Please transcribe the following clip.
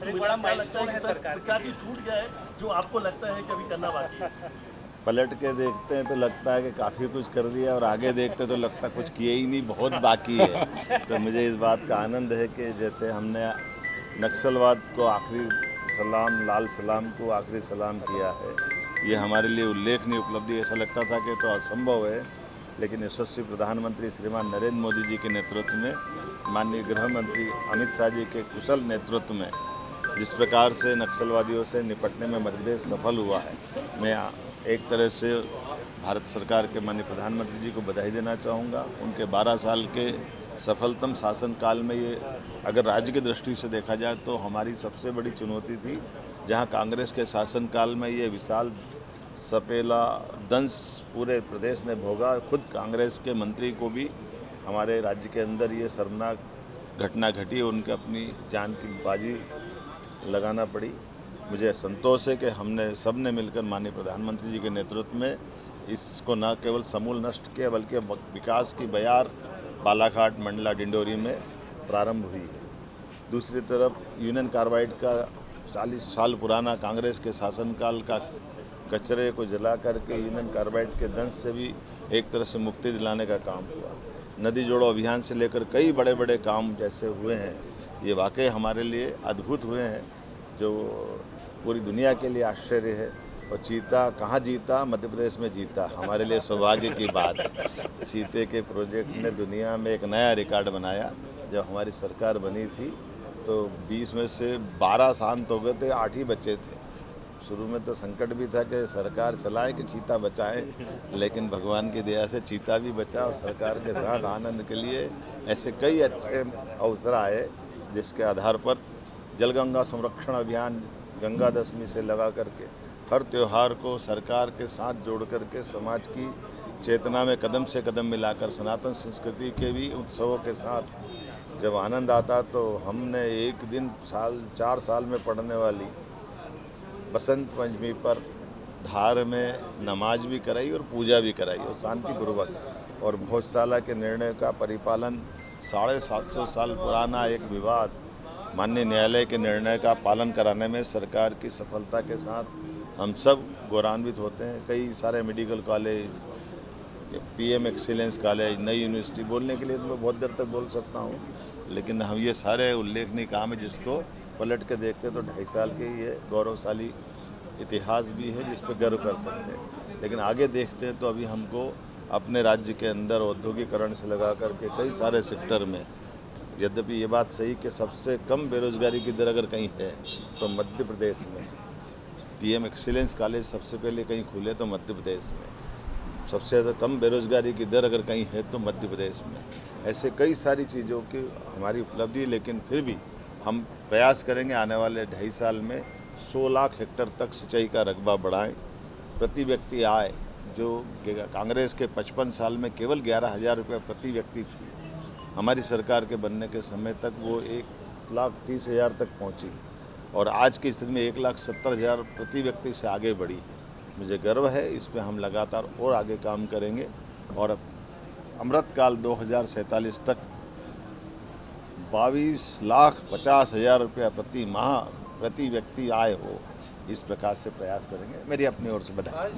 इसको मिला, क्या लगता है कि सर क्या चीज़ छूट गया है जो आपको लगता है कि अभी करना बाकी है? पलट के देखते हैं तो लगता है कि काफ़ी कुछ कर दिया, और आगे देखते हैं तो लगता है कुछ किए ही नहीं, बहुत बाकी है। तो मुझे इस बात का आनंद है कि जैसे हमने नक्सलवाद को आखिरी सलाम, लाल सलाम को आखिरी सलाम किया है, ये हमारे लिए उल्लेखनीय उपलब्धि। ऐसा लगता था कि तो असंभव है, लेकिन यशस्वी प्रधानमंत्री श्रीमान नरेंद्र मोदी जी के नेतृत्व में, माननीय गृह मंत्री अमित शाह जी के कुशल नेतृत्व में जिस प्रकार से नक्सलवादियों से निपटने में मध्य प्रदेश सफल हुआ है, मैं एक तरह से भारत सरकार के माननीय प्रधानमंत्री जी को बधाई देना चाहूँगा। उनके 12 साल के सफलतम शासनकाल में ये अगर राज्य की दृष्टि से देखा जाए तो हमारी सबसे बड़ी चुनौती थी, जहाँ कांग्रेस के शासनकाल में ये विशाल सपेला दंश पूरे प्रदेश ने भोगा। खुद कांग्रेस के मंत्री को भी हमारे राज्य के अंदर ये शर्मनाक घटना घटी, उनके अपनी जान की बाजी लगाना पड़ी। मुझे संतोष है कि हमने सब ने मिलकर माननीय प्रधानमंत्री जी के नेतृत्व में इसको न केवल समूल नष्ट किया, बल्कि विकास की बयार बालाघाट, मंडला, डिंडोरी में प्रारंभ हुई है। दूसरी तरफ यूनियन कार्बाइड का 40 साल पुराना कांग्रेस के शासनकाल का कचरे को जला करके यूनियन कार्बाइड के दंश से भी एक तरह से मुक्ति दिलाने का काम हुआ। नदी जोड़ो अभियान से लेकर कई बड़े बड़े काम जैसे हुए हैं, ये वाकई हमारे लिए अद्भुत हुए हैं, जो पूरी दुनिया के लिए आश्चर्य है। और चीता कहाँ जीता? मध्य प्रदेश में जीता, हमारे लिए सौभाग्य की बात है। चीते के प्रोजेक्ट ने दुनिया में एक नया रिकॉर्ड बनाया। जब हमारी सरकार बनी थी तो 20 में से 12 शांत हो गए थे, 8 ही बच्चे थे। शुरू में तो संकट भी था कि सरकार चलाए कि चीता बचाए, लेकिन भगवान की दया से चीता भी बचा और सरकार के साथ आनंद के लिए ऐसे कई अच्छे अवसर आए, जिसके आधार पर जलगंगा संरक्षण अभियान गंगा दशमी से लगा करके हर त्यौहार को सरकार के साथ जोड़ करके समाज की चेतना में कदम से कदम मिलाकर सनातन संस्कृति के भी उत्सवों के साथ जब आनंद आता, तो हमने एक दिन 4 साल में पढ़ने वाली बसंत पंचमी पर धार में नमाज भी कराई और पूजा भी कराई, और शांतिपूर्वक। और भोजशाला के निर्णय का परिपालन 750 साल पुराना एक विवाद, माननीय न्यायालय के निर्णय का पालन कराने में सरकार की सफलता के साथ हम सब गौरवान्वित होते हैं। कई सारे medical college, PM excellence college, नई यूनिवर्सिटी, बोलने के लिए तो मैं बहुत देर तक बोल सकता हूँ, लेकिन हम ये सारे उल्लेखनीय काम है जिसको पलट के देखते तो 2.5 साल के ये गौरवशाली इतिहास भी है जिस पर गर्व कर सकते हैं। लेकिन आगे देखते हैं तो अभी हमको अपने राज्य के अंदर औद्योगिकरण से लगा करके कई सारे सेक्टर में, यद्यपि ये बात सही कि सबसे कम बेरोजगारी की दर अगर कहीं है तो मध्य प्रदेश में। पीएम एक्सीलेंस कॉलेज सबसे पहले कहीं खुले तो मध्य प्रदेश में। सबसे ज़्यादा कम बेरोजगारी की दर अगर कहीं है तो मध्य प्रदेश में। ऐसे कई सारी चीज़ों की हमारी उपलब्धि है, लेकिन फिर भी हम प्रयास करेंगे आने वाले 2.5 साल में 100 लाख हेक्टेयर तक सिंचाई का रकबा बढ़ाएं। प्रति व्यक्ति आय जो कांग्रेस के 55 साल में केवल 11,000 रुपये प्रति व्यक्ति थी, हमारी सरकार के बनने के समय तक वो 1,30,000 तक पहुंची, और आज की स्थिति में 1,70,000 प्रति व्यक्ति से आगे बढ़ी। मुझे गर्व है, इस पे हम लगातार और आगे काम करेंगे, और अमृतकाल 2047 तक 22,50,000 रुपया प्रति माह प्रति व्यक्ति आय हो, इस प्रकार से प्रयास करेंगे। मेरी अपनी ओर से बधाई।